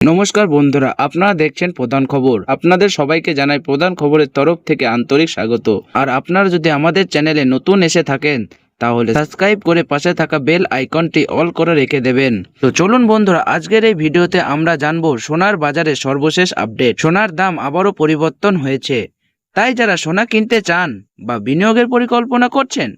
নমস্কার বন্ধুরা, আপনারা দেখছেন প্রধান খবর। আপনাদের সবাইকে জানাই প্রধান খবরের তরফ থেকে আন্তরিক স্বাগত। আর আপনারা যদি আমাদের চ্যানেলে নতুন এসে থাকেন তাহলে সাবস্ক্রাইব করে পাশে থাকা বেল আইকনটি অল করে রেখে দেবেন। তো চলুন বন্ধুরা, আজকের এই ভিডিওতে আমরা জানবো সোনার বাজারে সর্বশেষ আপডেট। সোনার দাম আবারও পরিবর্তন হয়েছে, তাই যারা সোনা কিনতে চান বা বিনিয়োগের পরিকল্পনা করছেন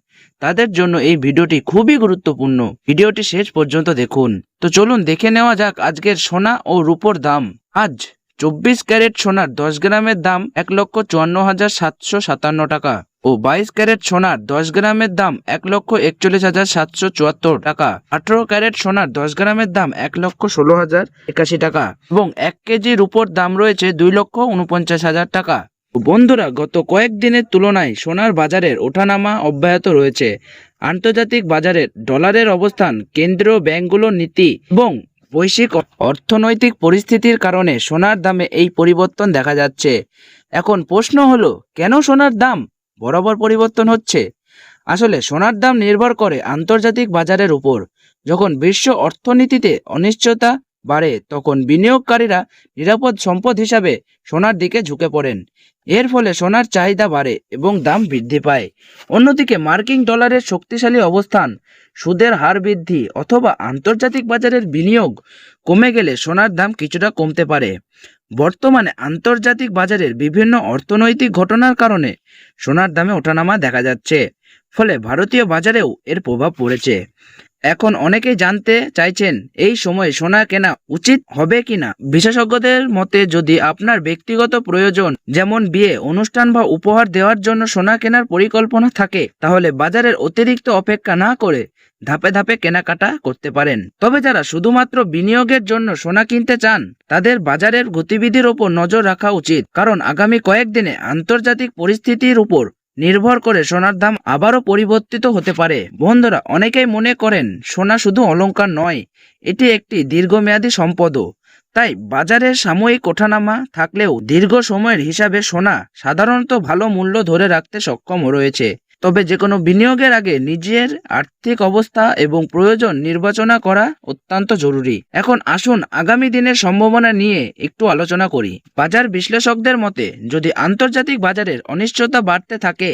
তাদের জন্য এই ভিডিওটি খুবই গুরুত্বপূর্ণ। ভিডিওটি শেষ পর্যন্ত দেখুন। তো চলুন দেখে নেওয়া যাক আজকের সোনা ও রূপোর দাম। আজ 24 ক্যারেট সোনার 10 গ্রামের দাম 1,54,757 টাকা ও 22 ক্যারেট সোনার 10 গ্রামের দাম 1,41,774 টাকা। 18 ক্যারেট সোনার 10 গ্রামের দাম 1,16,081 টাকা এবং 1 কেজি রূপোর দাম রয়েছে 2,49,000 টাকা। বন্ধুরা, গত কয়েকদিনের তুলনায় সোনার বাজারের ওঠানামা অব্যাহত রয়েছে। আন্তর্জাতিক বাজারে ডলারের অবস্থান, কেন্দ্রীয় ব্যাংকগুলোর নীতি এবং বৈশ্বিক অর্থনৈতিক পরিস্থিতির কারণে সোনার দামে এই পরিবর্তন দেখা যাচ্ছে। এখন প্রশ্ন হলো, কেন সোনার দাম বরাবর পরিবর্তন হচ্ছে? আসলে সোনার দাম নির্ভর করে আন্তর্জাতিক বাজারের উপর। যখন বিশ্ব অর্থনীতিতে অনিশ্চয়তা বাড়ে তখন বিনিয়োগকারীরা নিরাপদ সম্পদ হিসাবে সোনার দিকে ঝুঁকে পড়েন। এর ফলে সোনার চাহিদা বাড়ে এবং দাম বৃদ্ধি পায়। অন্যদিকে মার্কিন ডলারের শক্তিশালী অবস্থান, সুদের হার বৃদ্ধি অথবা আন্তর্জাতিক বাজারের বিনিয়োগ কমে গেলে সোনার দাম কিছুটা কমতে পারে। বর্তমানে আন্তর্জাতিক বাজারের বিভিন্ন অর্থনৈতিক ঘটনার কারণে সোনার দামে ওঠানামা দেখা যাচ্ছে, ফলে ভারতীয় বাজারেও এর প্রভাব পড়েছে। এখন অনেকেই জানতে চাইছেন এই সময়ে সোনা কেনা উচিত হবে কিনা। বিশেষজ্ঞদের মতে, যদি আপনার ব্যক্তিগত প্রয়োজন যেমন বিয়ে, অনুষ্ঠান বা উপহার দেওয়ার জন্য সোনা কেনার পরিকল্পনা থাকে তাহলে বাজারের অতিরিক্ত অপেক্ষা না করে ধাপে ধাপে কেনাকাটা করতে পারেন। তবে যারা শুধুমাত্র বিনিয়োগের জন্য সোনা কিনতে চান তাদের বাজারের গতিবিধির ওপর নজর রাখা উচিত, কারণ আগামী কয়েকদিনে আন্তর্জাতিক পরিস্থিতির উপর নির্ভর করে সোনার দাম আবারও পরিবর্তিত হতে পারে। বন্ধুরা, অনেকেই মনে করেন সোনা শুধু অলংকার নয়, এটি একটি দীর্ঘমেয়াদী সম্পদও। তাই বাজারের সাময়িক ওঠানামা থাকলেও দীর্ঘ সময়ের হিসাবে সোনা সাধারণত ভালো মূল্য ধরে রাখতে সক্ষম রয়েছে। তবে যে কোনো বিনিয়োগের আগে নিজের আর্থিক অবস্থা এবং প্রয়োজন বিবেচনা করা অত্যন্ত জরুরি। এখন আসুন আগামী দিনের সম্ভাবনা নিয়ে একটু আলোচনা করি। বাজার বিশ্লেষকদের মতে, যদি আন্তর্জাতিক বাজারের অনিশ্চয়তা বাড়তে থাকে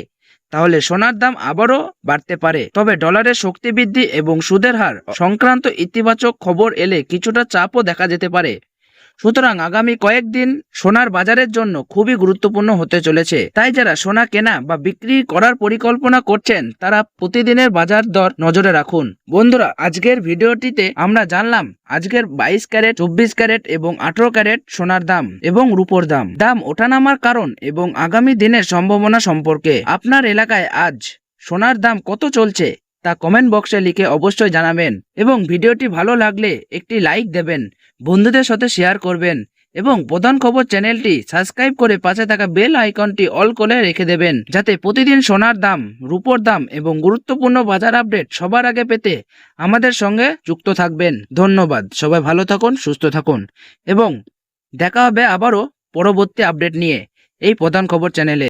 তাহলে সোনার দাম আবারও বাড়তে পারে। তবে ডলারের শক্তি বৃদ্ধি এবং সুদের হার সংক্রান্ত ইতিবাচক খবর এলে কিছুটা চাপও দেখা যেতে পারে। সুতরাং আগামী কয়েকদিন সোনার বাজারের জন্য খুবই গুরুত্বপূর্ণ হতে চলেছে। তাই যারা সোনা কেনা বা বিক্রি করার পরিকল্পনা করছেন তারা প্রতিদিনের বাজার দর নজরে রাখুন। বন্ধুরা, আজকের ভিডিওটিতে আমরা জানলাম আজকের 22 ক্যারেট, 24 ক্যারেট এবং 18 ক্যারেট সোনার দাম এবং রূপোর দাম ওঠানামার কারণ এবং আগামী দিনের সম্ভাবনা সম্পর্কে। আপনার এলাকায় আজ সোনার দাম কত চলছে তা কমেন্ট বক্সে লিখে অবশ্যই জানাবেন এবং ভিডিওটি ভালো লাগলে একটি লাইক দেবেন, বন্ধুদের সাথে শেয়ার করবেন এবং প্রধান খবর চ্যানেলটি সাবস্ক্রাইব করে পাশে থাকা বেল আইকনটি অল করে রেখে দেবেন, যাতে প্রতিদিন সোনার দাম, রূপোর দাম এবং গুরুত্বপূর্ণ বাজার আপডেট সবার আগে পেতে আমাদের সঙ্গে যুক্ত থাকবেন। ধন্যবাদ। সবাই ভালো থাকুন, সুস্থ থাকুন এবং দেখা হবে আবারও পরবর্তী আপডেট নিয়ে এই প্রধান খবর চ্যানেলে।